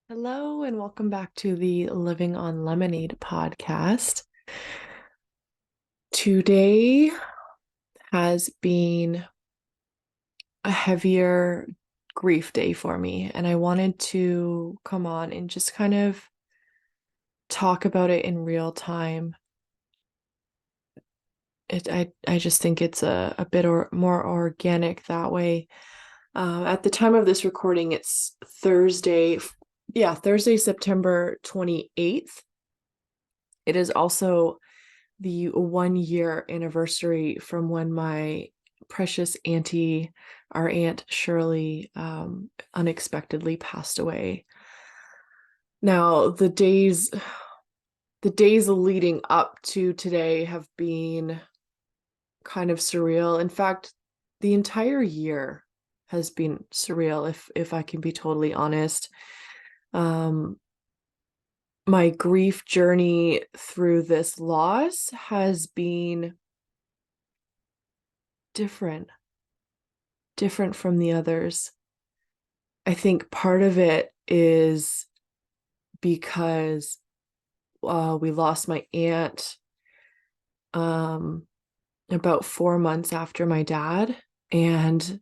Hello, and welcome back to the Living on Lemonade podcast. Today has been a heavier grief day for me, and I wanted to come on and just kind of talk about it in real time. I just think it's a bit more organic that way. At the time of this recording, it's Thursday. Yeah, Thursday, September 28th. It is also the 1 year anniversary from when my precious auntie, our Aunt Shirley, unexpectedly passed away. Now, the days leading up to today have been kind of surreal. In fact, the entire year has been surreal, if I can be totally honest. Um, my grief journey through this loss has been different different from the others. I think part of it is because we lost my aunt um, about 4 months after my dad, and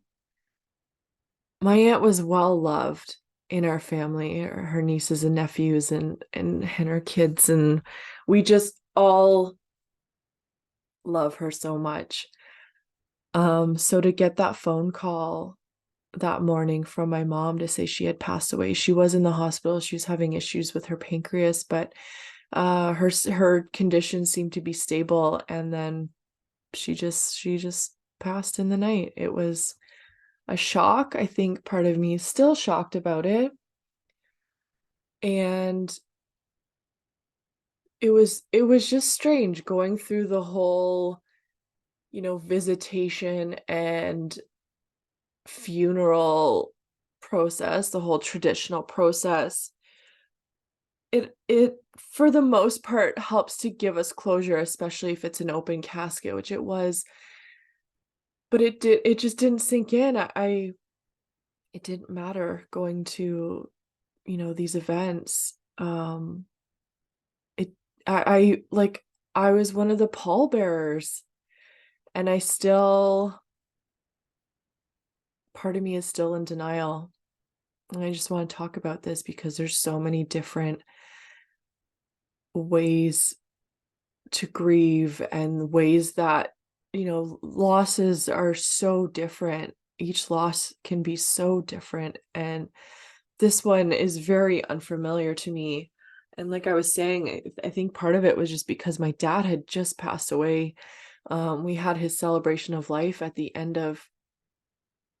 my aunt was well loved in our family, her nieces and nephews, and her kids, and we just all love her so much. So to get that phone call that morning from my mom to say she had passed away. She was in the hospital. She was having issues with her pancreas, but her condition seemed to be stable. And then she just passed in the night. It was a shock. I think part of me is still shocked about it. And it was just strange going through the whole, visitation and funeral process, the whole traditional process. It for the most part helps to give us closure, especially if it's an open casket, which it was, but it just didn't sink in. It didn't matter going to, these events. It I like I was one of the pallbearers, and I still part of me is still in denial. And I just want to talk about this because there's so many different ways to grieve, and ways that, losses are so different. Each loss can be so different, and this one is very unfamiliar to me. And like I was saying, I think part of it was just because my dad had just passed away. We had his celebration of life at the end of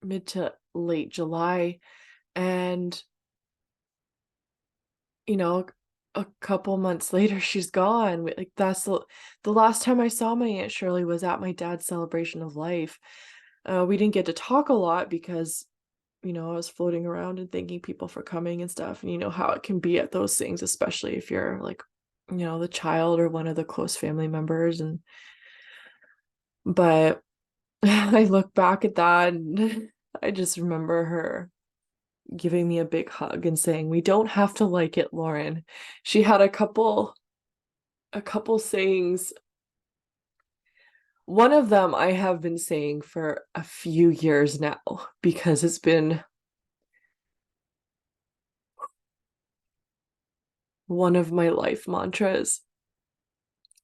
mid to late July, and you know, a couple months later, she's gone. Like, that's the last time I saw my Aunt Shirley was at my dad's celebration of life. We didn't get to talk a lot because, I was floating around and thanking people for coming and stuff. And you know how it can be at those things, especially if you're like, the child or one of the close family members. But I look back at that and I just remember her giving me a big hug and saying, "We don't have to like it, Lauren." She had a couple sayings. One of them I have been saying for a few years now because it's been one of my life mantras.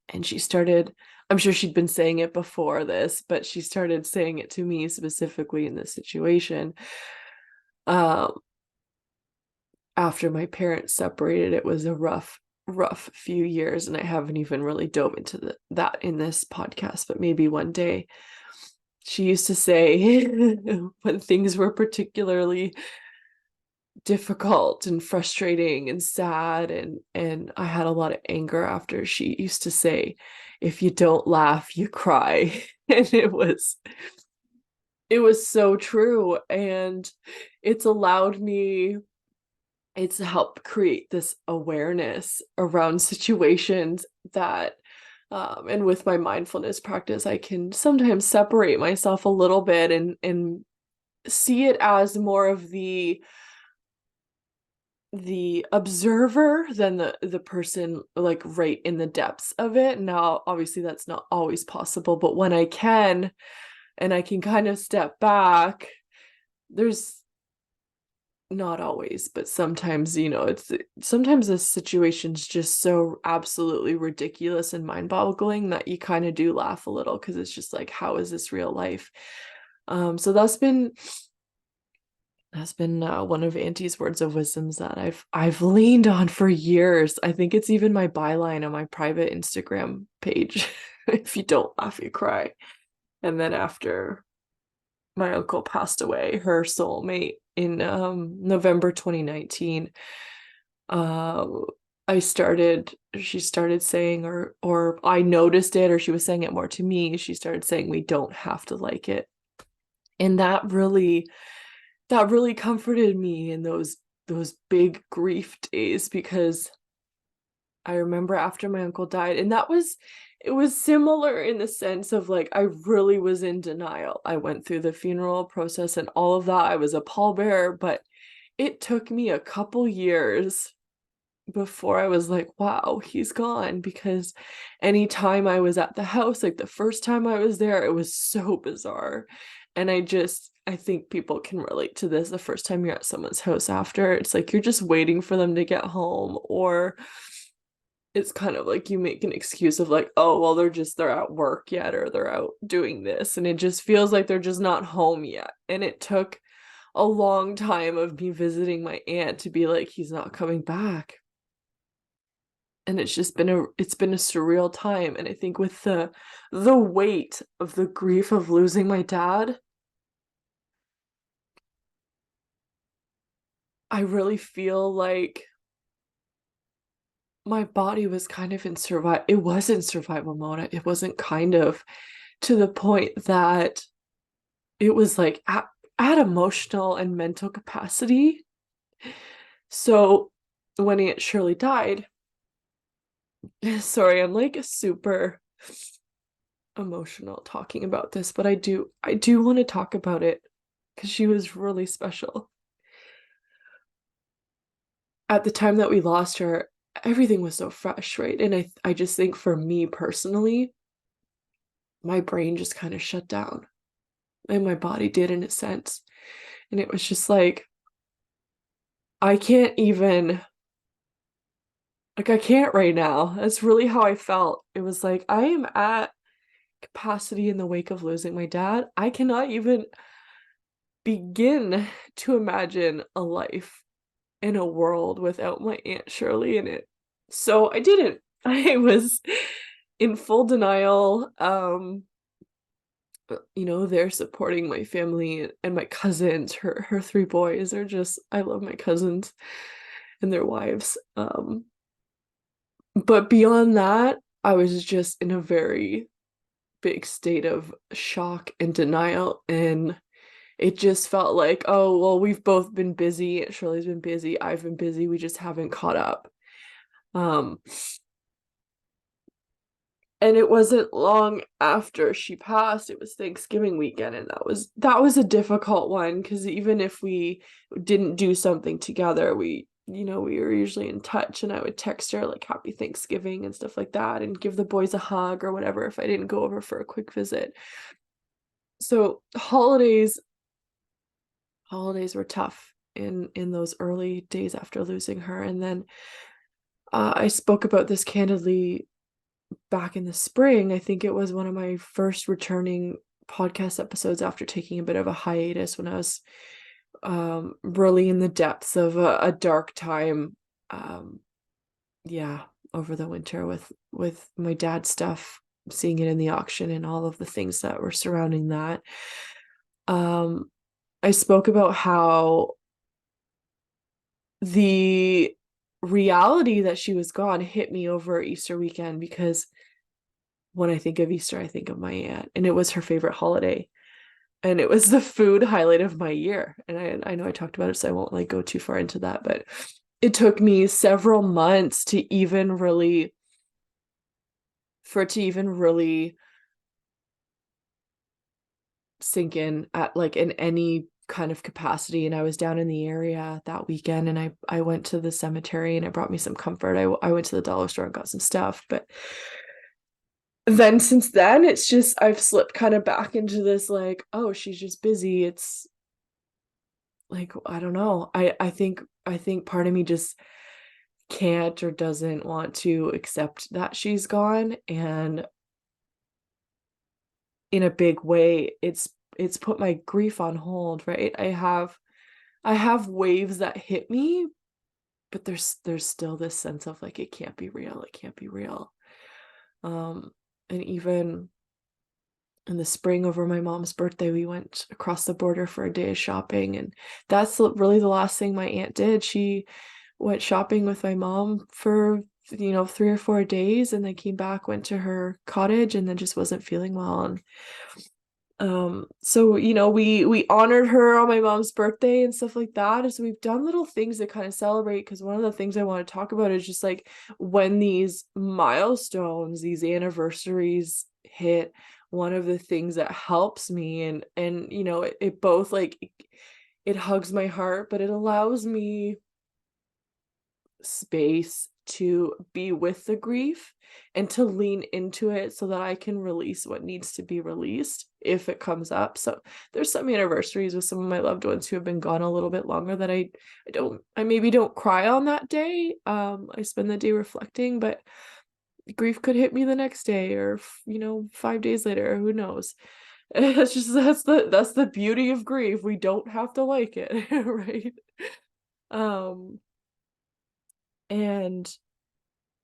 And I'm sure she'd been saying it before this, but she started saying it to me specifically in this situation. Um, After my parents separated, it was a rough few years, and I haven't even really dove into that in this podcast, but maybe one day. She used to say when things were particularly difficult and frustrating and sad, and I had a lot of anger after, she used to say, "If you don't laugh, you cry." And it was so true, and it's allowed me it's helped create this awareness around situations that and with my mindfulness practice, I can sometimes separate myself a little bit and see it as more of the the observer than the person like right in the depths of it. Now, obviously that's not always possible, but when I can and I can kind of step back, there's not always, but sometimes, it's sometimes the situation's just so absolutely ridiculous and mind-boggling that you kind of do laugh a little because it's just like, how is this real life? So that's been one of Auntie's words of wisdoms that I've leaned on for years. I think it's even my byline on my private Instagram page. If you don't laugh, you cry. And then after my uncle passed away, her soulmate in November 2019, uh, she started saying, or I noticed it, or she was saying it more to me. She started saying, we don't have to like it. And that really comforted me in those big grief days, because I remember after my uncle died, and it was similar in the sense of like I really was in denial. I went through the funeral process and all of that. I was a pallbearer, but it took me a couple years before I was like, wow, he's gone. Because anytime I was at the house, like the first time I was there, it was so bizarre. And I think people can relate to this. The first time you're at someone's house after, it's like you're just waiting for them to get home, or it's kind of like you make an excuse of like, oh, well, they're at work yet, or they're out doing this. And it just feels like they're just not home yet. And it took a long time of me visiting my aunt to be like, he's not coming back. And it's been a surreal time. And I think with the weight of the grief of losing my dad, I really feel like my body was kind of it was in survival mode. It wasn't kind of, to the point that it was like at emotional and mental capacity. So when Aunt Shirley died, sorry, I'm like super emotional talking about this, but I do want to talk about it because she was really special. At the time that we lost her, everything was so fresh, right? And I just think for me personally, my brain just kind of shut down, and my body did in a sense. And it was just like, I can't even, like, I can't right now. That's really how I felt. It was like, I am at capacity in the wake of losing my dad. I cannot even begin to imagine a life in a world without my Aunt Shirley in it. So I didn't. I was in full denial. They're supporting my family and my cousins. Her three boys are just, I love my cousins and their wives. But beyond that, I was just in a very big state of shock and denial, and it just felt like, oh, well, we've both been busy. Shirley's been busy. I've been busy. We just haven't caught up. Um, and it wasn't long after she passed, it was Thanksgiving weekend, and that was a difficult one, because even if we didn't do something together, we were usually in touch, and I would text her like happy Thanksgiving and stuff like that, and give the boys a hug or whatever if I didn't go over for a quick visit. So holidays were tough in those early days after losing her. And then I spoke about this candidly back in the spring. I think it was one of my first returning podcast episodes after taking a bit of a hiatus, when I was really in the depths of a dark time. Yeah, over the winter with my dad's stuff, seeing it in the auction and all of the things that were surrounding that. um I spoke about how the reality that she was gone hit me over Easter weekend, because when I think of Easter, I think of my aunt, and it was her favorite holiday. And it was the food highlight of my year. And I know I talked about it, so I won't like go too far into that, but it took me several months for it to even really sink in at like in any kind of capacity, and I was down in the area that weekend, and I went to the cemetery and it brought me some comfort. I went to the dollar store and got some stuff, but then since then it's just I've slipped kind of back into this like, oh, she's just busy. It's like, I don't know. I think part of me just can't or doesn't want to accept that she's gone, and in a big way it's put my grief on hold, right? I have waves that hit me, but there's still this sense of like, it can't be real, it can't be real. um and even in the spring over my mom's birthday, we went across the border for a day of shopping, and that's really the last thing my aunt did. She went shopping with my mom for 3 or 4 days, and then came back, went to her cottage, and then just wasn't feeling well. And so we honored her on my mom's birthday and stuff like that. And so we've done little things that kind of celebrate, because one of the things I want to talk about is just like when these milestones, these anniversaries hit, one of the things that helps me, and it both like it hugs my heart, but it allows me space to be with the grief and to lean into it so that I can release what needs to be released if it comes up. So there's some anniversaries with some of my loved ones who have been gone a little bit longer that I maybe don't cry on that day. I spend the day reflecting, but grief could hit me the next day, or 5 days later, who knows. It's just that's the beauty of grief. We don't have to like it, right? Um and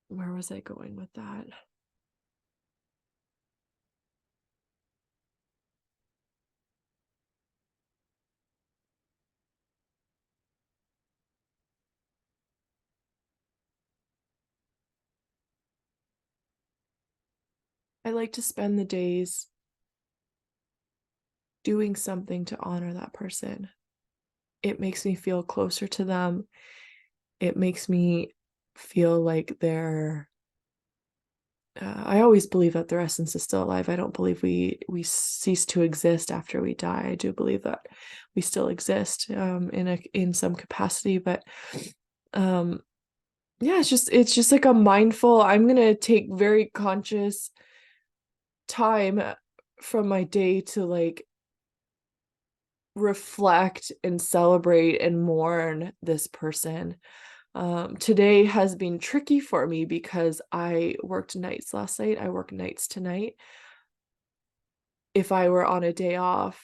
where was I going with that? I like to spend the days doing something to honor that person. It makes me feel closer to them. It makes me feel like I always believe that their essence is still alive. I don't believe we cease to exist after we die. I do believe that we still exist in some capacity, but um yeah, it's just like a mindful, I'm gonna take very conscious time from my day to like reflect and celebrate and mourn this person. Today has been tricky for me because I worked nights last night. I work nights tonight. If I were on a day off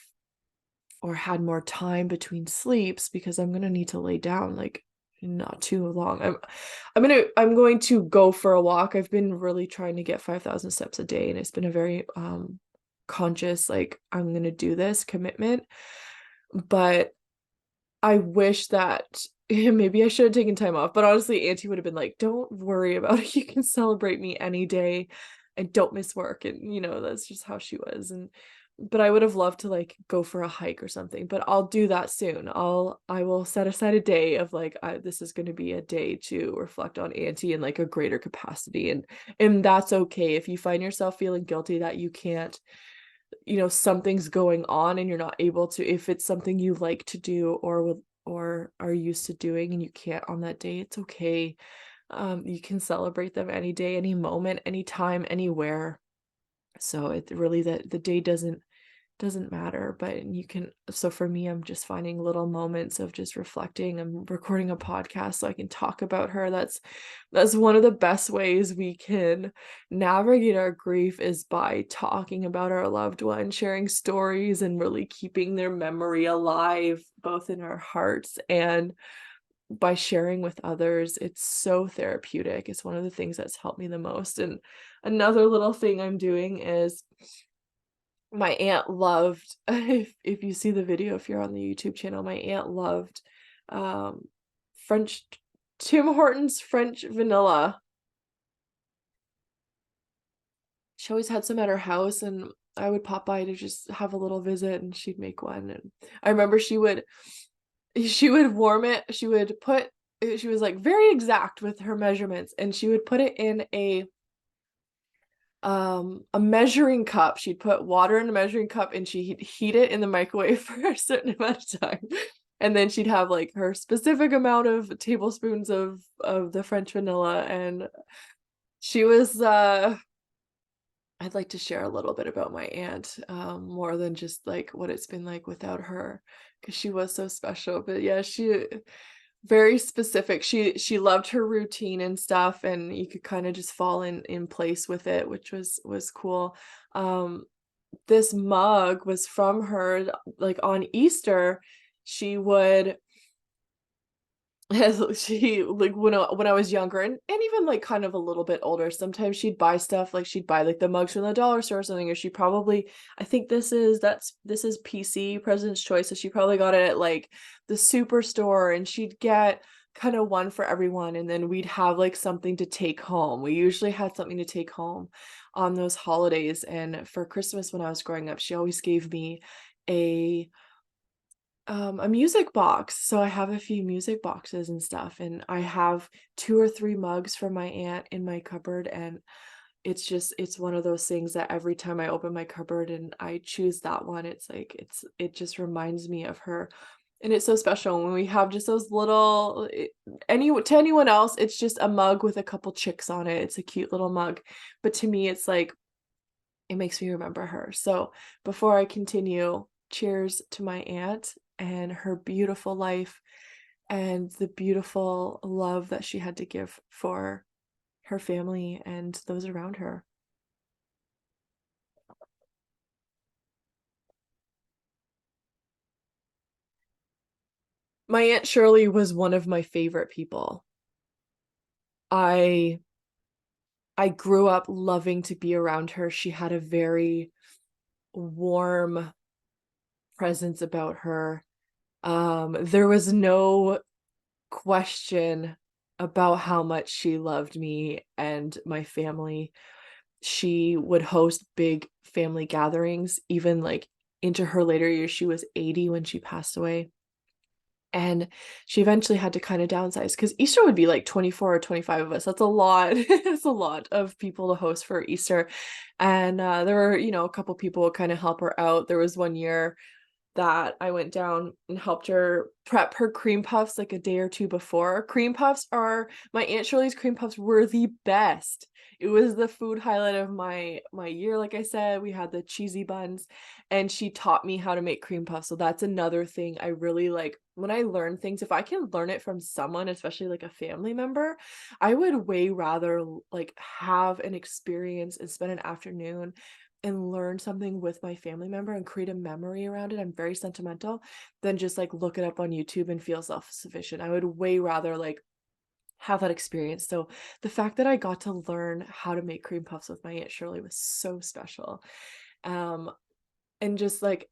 or had more time between sleeps, because I'm gonna need to lay down like not too long. I'm going to go for a walk. I've been really trying to get 5,000 steps a day, and it's been a very conscious, like, I'm gonna do this commitment. But I wish that maybe I should have taken time off, but honestly, Auntie would have been like, "Don't worry about it. You can celebrate me any day and don't miss work." And that's just how she was. And but I would have loved to like go for a hike or something, but I'll do that soon. I will set aside a day of like, this is going to be a day to reflect on Auntie in like a greater capacity. And that's okay if you find yourself feeling guilty that you can't, something's going on and you're not able to, if it's something you like to do or are used to doing and you can't on that day, it's okay. You can celebrate them any day, any moment, anytime, anywhere. So it really, the day doesn't matter, but you can. So for me, I'm just finding little moments of just reflecting. I'm recording a podcast so I can talk about her. That's one of the best ways we can navigate our grief, is by talking about our loved one, sharing stories, and really keeping their memory alive both in our hearts and by sharing with others. It's so therapeutic. It's one of the things that's helped me the most. And another little thing I'm doing is, my aunt loved, if you see the video, if you're on the YouTube channel, my aunt loved French Tim Hortons French vanilla. She always had some at her house, and I would pop by to just have a little visit, and she'd make one. And I remember she would warm it. She was like very exact with her measurements, and she would put it in a measuring cup. She'd put water in a measuring cup and she'd heat it in the microwave for a certain amount of time. And then she'd have like her specific amount of tablespoons of the French vanilla. And she was I'd like to share a little bit about my aunt, more than just like what it's been like without her, because she was so special. But yeah, she very specific. She loved her routine and stuff, and you could kind of just fall in place with it, which was cool. Um, this mug was from her, like on Easter, she would she like when I was younger and even like kind of a little bit older, sometimes she'd buy stuff like she'd buy like the mugs from the dollar store or something, or she probably I think this is PC President's Choice, so she probably got it at like the superstore and she'd get kind of one for everyone and then we'd have like something to take home. We usually had something to take home on those holidays. And for Christmas when I was growing up, she always gave me a a music box. So I have a few music boxes and stuff, and I have 2 or 3 mugs from my aunt in my cupboard, and it's one of those things that every time I open my cupboard and I choose that one, it's like it just reminds me of her. And it's so special when we have just those little to anyone else, it's just a mug with a couple chicks on it. It's a cute little mug. But to me, it's like it makes me remember her. So before I continue, cheers to my aunt and her beautiful life and the beautiful love that she had to give for her family and those around her. My Aunt Shirley was one of my favorite people. I I grew up loving to be around her. She had a very warm presence about her. There was no question about how much she loved me and my family. She would host big family gatherings, even like into her later years. She was 80 when she passed away. And she eventually had to kind of downsize because Easter would be like 24 or 25 of us. That's a lot. It's a lot of people to host for Easter. And there were, a couple people kind of help her out. There was one year that I went down and helped her prep her cream puffs like a day or two before. Cream puffs are my Aunt Shirley's cream puffs were the best. It was the food highlight of my year. Like I said, we had the cheesy buns and she taught me how to make cream puffs. So that's another thing I really like when I learn things. If I can learn it from someone, especially like a family member, I would way rather like have an experience and spend an afternoon and learn something with my family member and create a memory around it. I'm very sentimental than just like look it up on YouTube and feel self-sufficient. I would way rather like have that experience. So the fact that I got to learn how to make cream puffs with my Aunt Shirley was so special. Um, and just like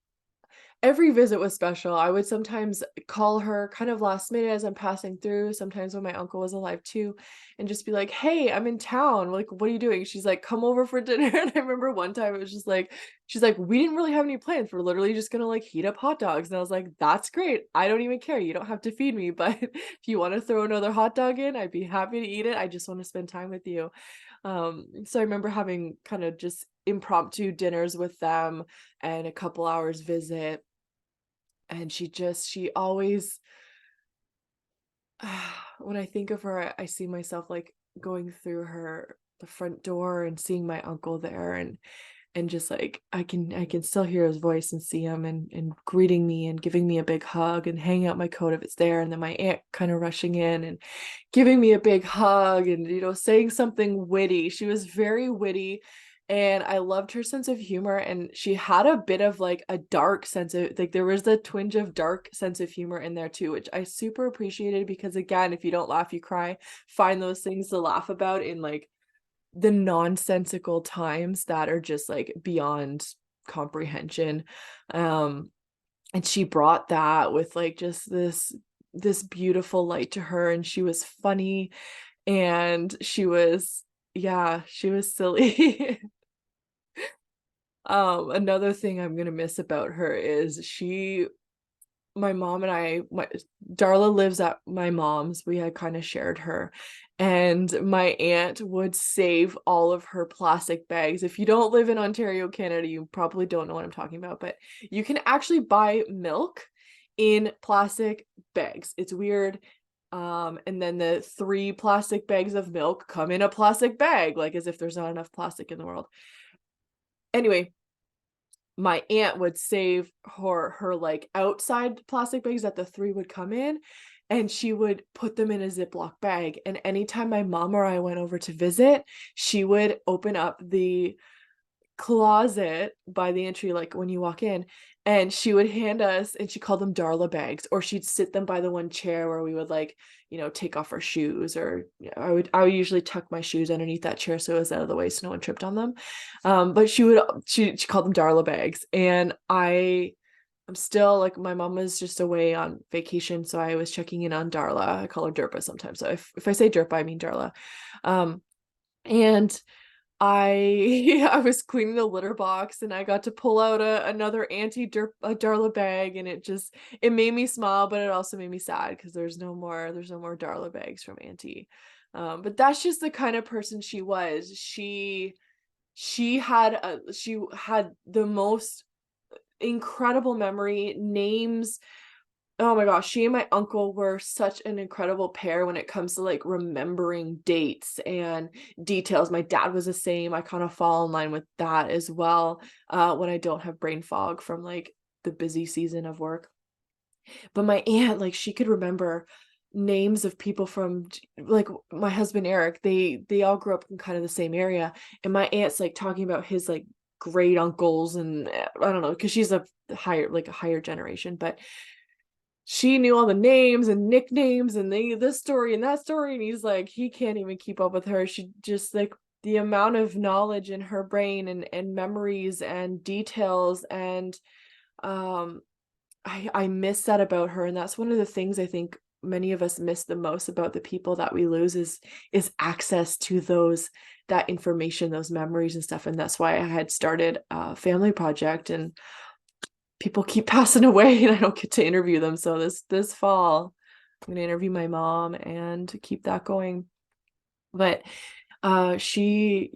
every visit was special. I would sometimes call her kind of last minute as I'm passing through, sometimes when my uncle was alive too, and just be like, "Hey, I'm in town. Like, what are you doing?" She's like, "Come over for dinner." And I remember one time it was just like, she's like, "We didn't really have any plans. We're literally just gonna like heat up hot dogs." And I was like, "That's great. I don't even care. You don't have to feed me, but if you want to throw another hot dog in, I'd be happy to eat it. I just want to spend time with you." So I remember having kind of just impromptu dinners with them and a couple hours visit, and she always when I think of her, I see myself like going through her the front door and seeing my uncle there, and just like I can still hear his voice and see him and greeting me and giving me a big hug and hanging out my coat if it's there, and then my aunt kind of rushing in and giving me a big hug and saying something witty. She was very witty and I loved her sense of humor, and she had a bit of like a dark sense of like there was the twinge of dark sense of humor in there too, which I super appreciated because again, if you don't laugh you cry. Find those things to laugh about in like the nonsensical times that are just like beyond comprehension. um and she brought that with like just this beautiful light to her, and she was funny and she was yeah, she was silly. Another thing I'm gonna miss about her is my mom and Darla lives at my mom's. We had kind of shared her. And my aunt would save all of her plastic bags. If you don't live in Ontario, Canada, you probably don't know what I'm talking about, but you can actually buy milk in plastic bags. It's weird. And then the 3 plastic bags of milk come in a plastic bag, like as if there's not enough plastic in the world. Anyway, my aunt would save her like outside plastic bags that the 3 would come in, and she would put them in a Ziploc bag. And anytime my mom or I went over to visit, she would open up the closet by the entry, like when you walk in, and she would hand us, and she called them Darla bags, or she'd sit them by the one chair where we would like, take off our shoes, or I would usually tuck my shoes underneath that chair so it was out of the way so no one tripped on them. But she called them Darla bags, and I'm still like, my mom was just away on vacation, so I was checking in on Darla. I call her Derpa sometimes, so if I say Derpa, I mean Darla. And I was cleaning the litter box, and I got to pull out another Darla bag, and it made me smile, but it also made me sad because there's no more Darla bags from Auntie. But that's just the kind of person she was. She had the most incredible memory, names. Oh my gosh, she and my uncle were such an incredible pair when it comes to like remembering dates and details. My dad was the same. I kind of fall in line with that as well, when I don't have brain fog from like the busy season of work. But my aunt, like, she could remember names of people from, like, my husband Eric. They all grew up in kind of the same area, and my aunt's like talking about his like great uncles, and I don't know, because she's a higher generation, but she knew all the names and nicknames and this story and that story, and he's like, he can't even keep up with her. She just like, the amount of knowledge in her brain and memories and details, and um I miss that about her. And that's one of the things I think many of us miss the most about the people that we lose, is access to that information, those memories and stuff. And that's why I had started a family project, and people keep passing away and I don't get to interview them. So this fall, I'm gonna interview my mom and keep that going. But she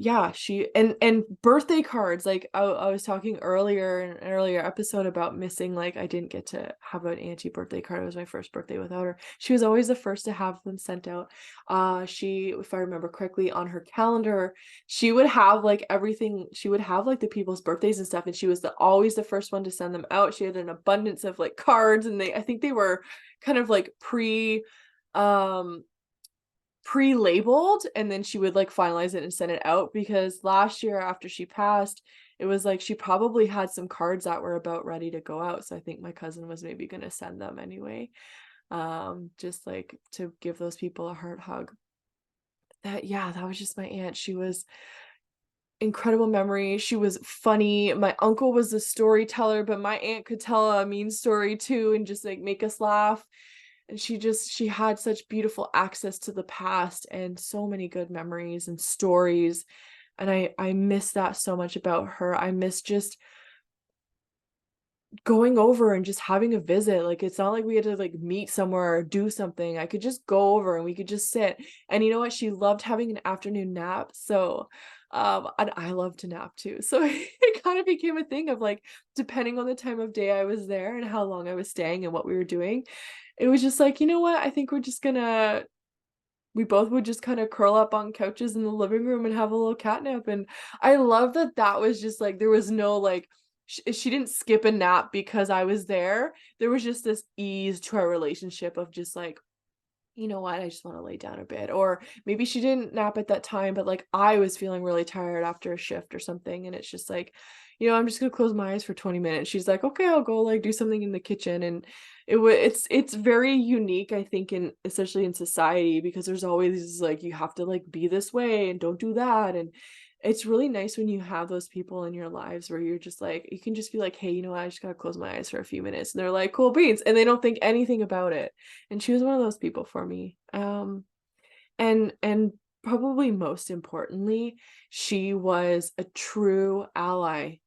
and birthday cards, like I was talking earlier in an earlier episode about missing, like, I didn't get to have an auntie birthday card. It was my first birthday without her. She was always the first to have them sent out. She, if I remember correctly, on her calendar, she would have like everything. She would have like the people's birthdays and stuff, and she was always the first one to send them out. She had an abundance of like cards, and I think they were kind of like um pre-labeled, and then she would like finalize it and send it out, because last year after she passed, it was like she probably had some cards that were about ready to go out. So I think my cousin was maybe going to send them anyway, just like to give those people a heart hug. That was just my aunt. She was incredible memory. She was funny. My uncle was a storyteller, but my aunt could tell a mean story too and just like make us laugh. And she had such beautiful access to the past and so many good memories and stories. And I miss that so much about her. I miss just going over and just having a visit. Like, it's not like we had to like meet somewhere or do something. I could just go over and we could just sit. And you know what? She loved having an afternoon nap. So and I love to nap too. So it kind of became a thing of like, depending on the time of day I was there and how long I was staying and what we were doing, it was just like, you know what? I think we both would just kind of curl up on couches in the living room and have a little catnap. And I love that was just like, there was no like, she didn't skip a nap because I was there. There was just this ease to our relationship of just like, you know what, I just want to lay down a bit. Or maybe she didn't nap at that time, but like I was feeling really tired after a shift or something. And it's just like, I'm just gonna close my eyes for 20 minutes. She's like, okay, I'll go like do something in the kitchen. And it's very unique, I think, in especially in society, because there's always like, you have to like be this way and don't do that. And it's really nice when you have those people in your lives where you're just like, you can just be like, hey, you know what, I just gotta close my eyes for a few minutes. And they're like, cool beans. And they don't think anything about it. And she was one of those people for me. And probably most importantly, she was a true ally.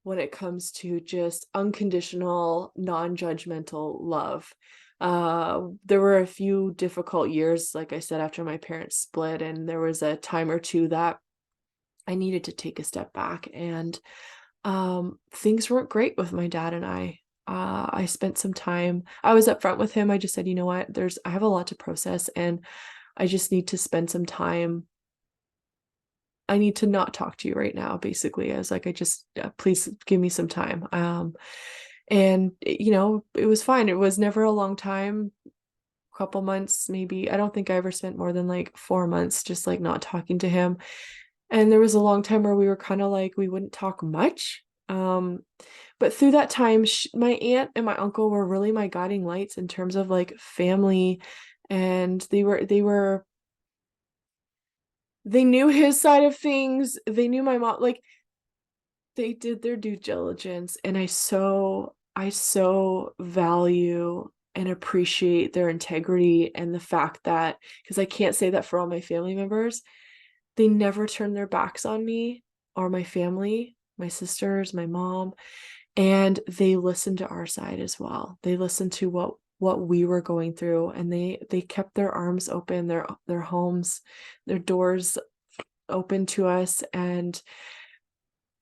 when it comes to just unconditional, non-judgmental love. There were a few difficult years, like I said, after my parents split, and there was a time or two that I needed to take a step back, and things weren't great with my dad and I. I spent some time, I was upfront with him. I just said, you know what, I have a lot to process, and I just need to spend some time. I need to not talk to you right now, basically. I was like, please give me some time. And it was fine. It was never a long time, couple months, maybe. I don't think I ever spent more than like 4 months just like not talking to him. And there was a long time where we were kind of like, we wouldn't talk much. But through that time, my aunt and my uncle were really my guiding lights in terms of like family. And they knew his side of things. They knew my mom, like they did their due diligence. And I so value and appreciate their integrity, and the fact that, because I can't say that for all my family members, they never turned their backs on me or my family, my sisters, my mom, and they listened to our side as well. They listened to what we were going through, and they kept their arms open, their homes, their doors open to us. And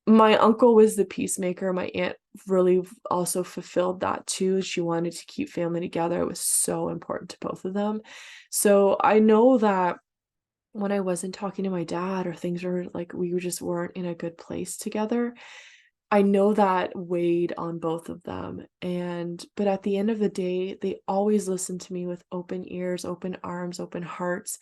my uncle was the peacemaker. My aunt really also fulfilled that too. She wanted to keep family together. It was so important to both of them. So I know that when I wasn't talking to my dad, or things were like, we just weren't in a good place together, I know that weighed on both of them. But at the end of the day, they always listened to me with open ears, open arms, open hearts.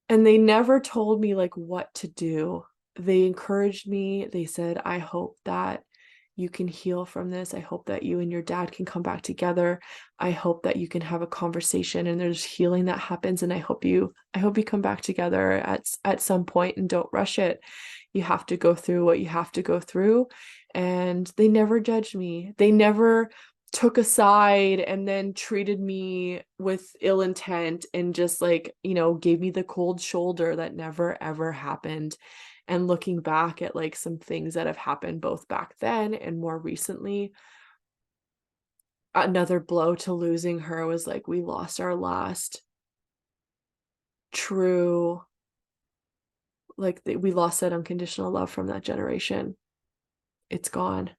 And they never told me like what to do. They encouraged me. They said, I hope that you can heal from this. I hope that you and your dad can come back together. I hope that you can have a conversation and there's healing that happens. And I hope you come back together at some point, and don't rush it. You have to go through what you have to go through. And they never judged me. They never took a side and then treated me with ill intent, and just like, gave me the cold shoulder. That never ever happened. And looking back at like some things that have happened both back then and more recently, another blow to losing her was like, we lost our last true, like, we lost that unconditional love from that generation. It's gone.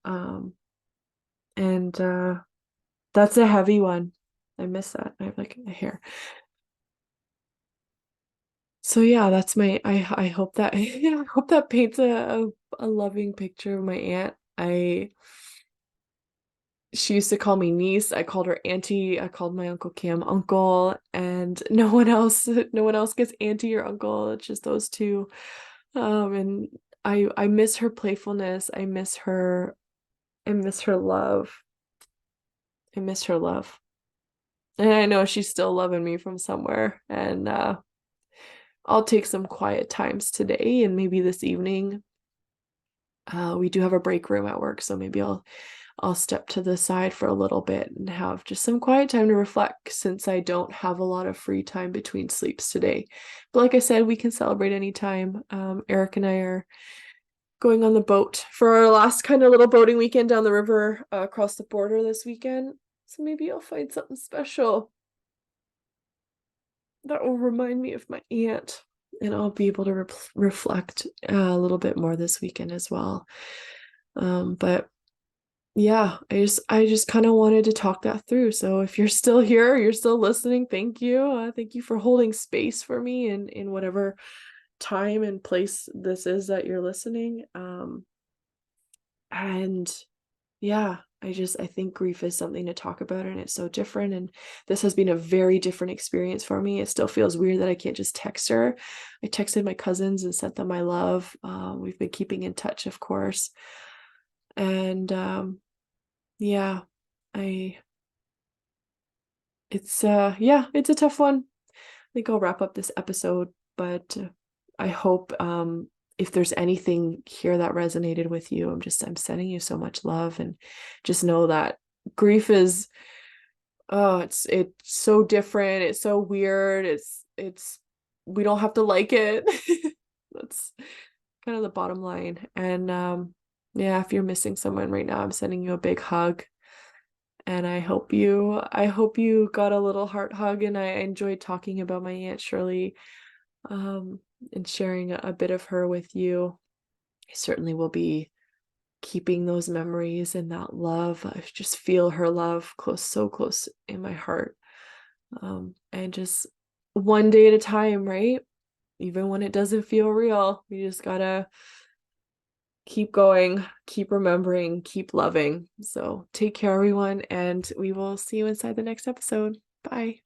um and That's a heavy one. I miss that. I have like a hair. So yeah, that's my, I hope that yeah, I hope that paints a loving picture of my aunt. I She used to call me niece. I called her auntie. I called my uncle Cam uncle, and no one else gets auntie or uncle. It's just those two. And I miss her playfulness. I miss her love. I miss her love. And I know she's still loving me from somewhere. And I'll take some quiet times today, and maybe this evening. We do have a break room at work, so maybe I'll step to the side for a little bit and have just some quiet time to reflect, since I don't have a lot of free time between sleeps today. But like I said, we can celebrate anytime. Eric and I are going on the boat for our last kind of little boating weekend down the river, across the border this weekend. So maybe I'll find something special that will remind me of my aunt, and I'll be able to reflect a little bit more this weekend as well. But yeah, I just kind of wanted to talk that through. So if you're still here, you're still listening, thank you. Thank you for holding space for me in whatever time and place this is that you're listening. And yeah, I think grief is something to talk about, and it's so different. And this has been a very different experience for me. It still feels weird that I can't just text her. I texted my cousins and sent them my love. We've been keeping in touch, of course. And yeah, I it's a tough one. I think I'll wrap up this episode, but I hope, if there's anything here that resonated with you, I'm sending you so much love. And just know that grief is, oh, it's so different, it's so weird, it's we don't have to like it. That's kind of the bottom line. And Yeah, if you're missing someone right now, I'm sending you a big hug. And I hope you got a little heart hug, and I enjoyed talking about my Aunt Shirley, um, and sharing a bit of her with you. I certainly will be keeping those memories and that love. I just feel her love close, so close in my heart. And just one day at a time, right? Even when it doesn't feel real, we just gotta keep going, keep remembering, keep loving. So take care, everyone, and we will see you inside the next episode. Bye.